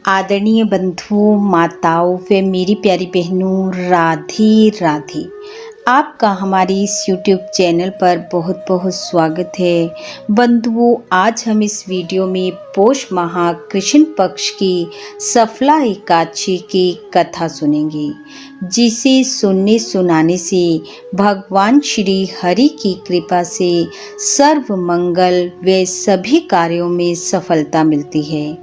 आदरणीय बंधुओं, माताओं व मेरी प्यारी बहनों, राधे राधे। आपका हमारे इस YouTube चैनल पर बहुत बहुत स्वागत है। बंधुओं, आज हम इस वीडियो में पौष माह कृष्ण पक्ष की सफला एकादशी की कथा सुनेंगे, जिसे सुनने सुनाने से भगवान श्री हरि की कृपा से सर्व मंगल व सभी कार्यों में सफलता मिलती है।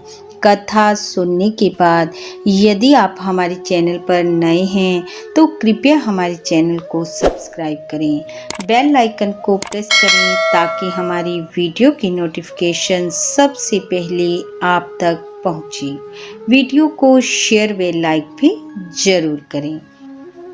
कथा सुनने के बाद यदि आप हमारे चैनल पर नए हैं तो कृपया हमारे चैनल को सब्सक्राइब करें, बेल आइकन को प्रेस करें ताकि हमारी वीडियो की नोटिफिकेशन सबसे पहले आप तक पहुंचे। वीडियो को शेयर व लाइक भी जरूर करें।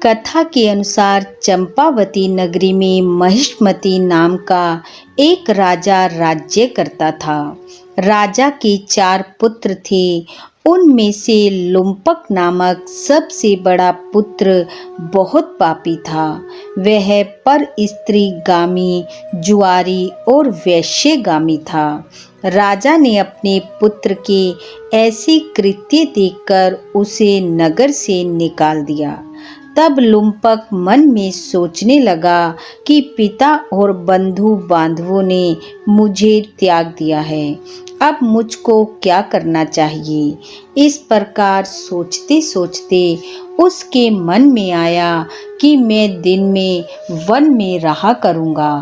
कथा के अनुसार चंपावती नगरी में महिष्मती नाम का एक राजा राज्य करता था। राजा के 4 पुत्र थे। उनमें से लुम्पक नामक सबसे बड़ा पुत्र बहुत पापी था। वह पर स्त्रीगामी, जुआरी और वैश्यगामी था। राजा ने अपने पुत्र के ऐसे कृत्य देखकर उसे नगर से निकाल दिया। तब लुम्पक मन में सोचने लगा कि पिता और बंधु बांधवों ने मुझे त्याग दिया है, अब मुझको क्या करना चाहिए। इस प्रकार सोचते सोचते उसके मन में आया कि मैं दिन में वन में रहा करूँगा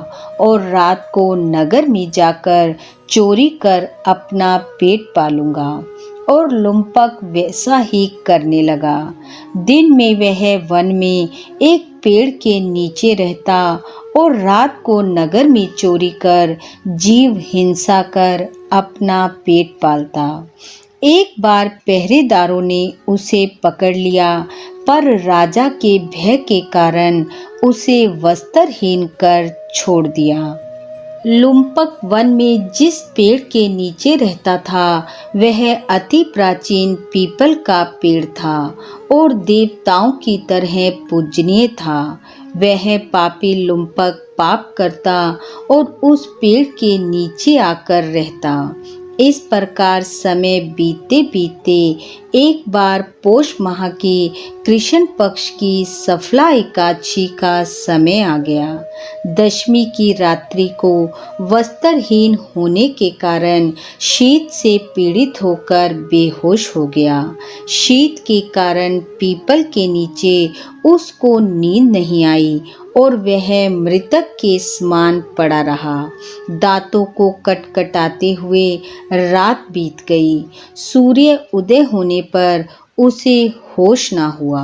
और रात को नगर में जाकर चोरी कर अपना पेट पालूंगा। और लुम्पक वैसा ही करने लगा। दिन में वह वन में एक पेड़ के नीचे रहता और रात को नगर में चोरी कर जीव हिंसा कर अपना पेट पालता। एक बार पहरेदारों ने उसे पकड़ लिया, पर राजा के भय के कारण उसे वस्त्रहीन कर छोड़ दिया। लुम्पक वन में जिस पेड़ के नीचे रहता था वह अति प्राचीन पीपल का पेड़ था और देवताओं की तरह पूजनीय था। वह पापी लुम्पक पाप करता और उस पेड़ के नीचे आकर रहता। इस प्रकार समय बीतते बीतते एक बार पौष माह के कृष्ण पक्ष की सफला एकादशी का समय आ गया। दशमी की रात्रि को वस्त्रहीन होने के कारण शीत से पीड़ित होकर बेहोश हो गया। शीत के कारण पीपल के नीचे उसको नींद नहीं आई और वह मृतक के समान पड़ा रहा। दांतों को कटकटाते हुए रात बीत गई। सूर्य उदय होने पर उसे होश ना हुआ।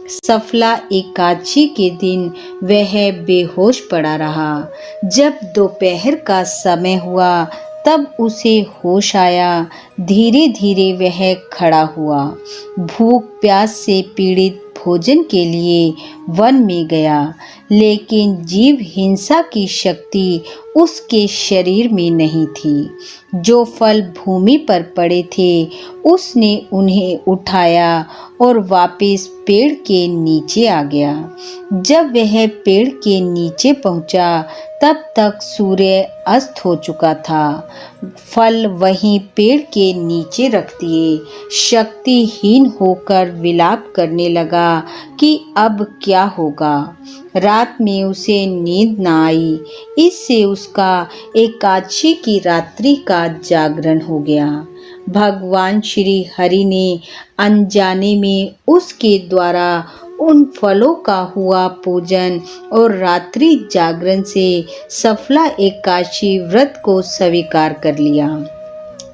सफला एकादशी के दिन वह बेहोश पड़ा रहा। जब दोपहर का समय हुआ तब उसे होश आया। धीरे धीरे वह खड़ा हुआ। भूख प्यास से पीड़ित भोजन के लिए वन में गया, लेकिन जीव हिंसा की शक्ति उसके शरीर में नहीं थी। जो फल भूमि पर पड़े थे उसने उन्हें उठाया और वापस पेड़ के नीचे आ गया। जब वह पेड़ के नीचे पहुंचा तब तक सूर्य अस्त हो चुका था। फल वहीं पेड़ के नीचे रख दिए। शक्तिहीन होकर विलाप करने लगा कि अब क्या होगा। रात में उसे नींद न आई। इससे उसका एकादशी की रात्रि का जागरण हो गया। भगवान श्री हरि ने अनजाने में उसके द्वारा उन फलों का हुआ पूजन और रात्रि जागरण से सफला एकादशी व्रत को स्वीकार कर लिया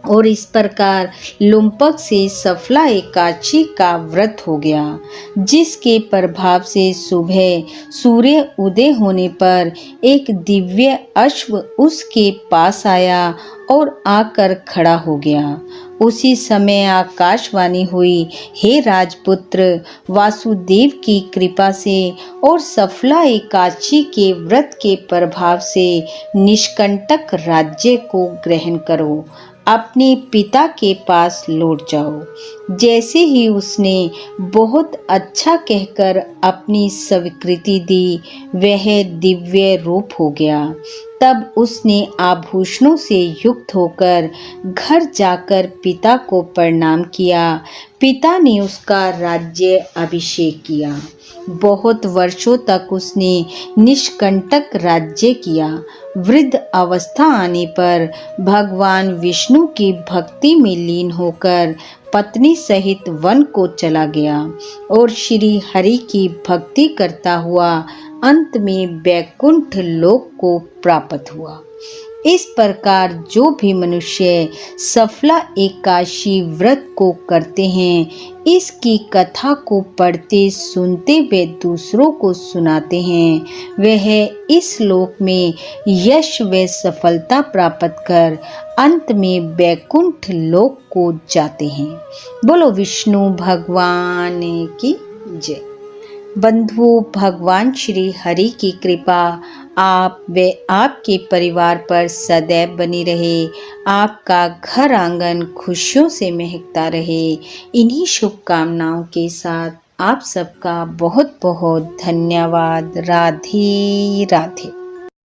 और इस प्रकार लुम्पक से सफला एकादशी का व्रत हो गया, जिसके प्रभाव से सुबह सूर्य उदय होने पर एक दिव्य अश्व उसके पास आया और आकर खड़ा हो गया। उसी समय आकाशवाणी हुई, हे राजपुत्र, वासुदेव की कृपा से और सफला एकादशी के व्रत के प्रभाव से निष्कंटक राज्य को ग्रहण करो, अपने पिता के पास लौट जाओ। जैसे ही उसने बहुत अच्छा कहकर अपनी स्वीकृति दी, वह दिव्य रूप हो गया। तब उसने आभूषणों से युक्त होकर घर जाकर पिता को प्रणाम किया। पिता ने उसका राज्य अभिषेक किया। बहुत वर्षों तक उसने निष्कंटक राज्य किया। वृद्ध अवस्था आने पर भगवान विष्णु की भक्ति में लीन होकर पत्नी सहित वन को चला गया और श्री हरि की भक्ति करता हुआ अंत में वैकुंठ लोक को प्राप्त हुआ। इस प्रकार जो भी मनुष्य सफला एकादशी व्रत को करते हैं, इसकी कथा को पढ़ते सुनते वे दूसरों को सुनाते हैं, वह इस लोक में यश व सफलता प्राप्त कर अंत में वैकुंठ लोक को जाते हैं। बोलो विष्णु भगवान की जय। बंधुओं, भगवान श्री हरि की कृपा आप व आपके परिवार पर सदैव बनी रहे। आपका घर आंगन खुशियों से महकता रहे। इन्हीं शुभकामनाओं के साथ आप सबका बहुत बहुत धन्यवाद। राधे राधे।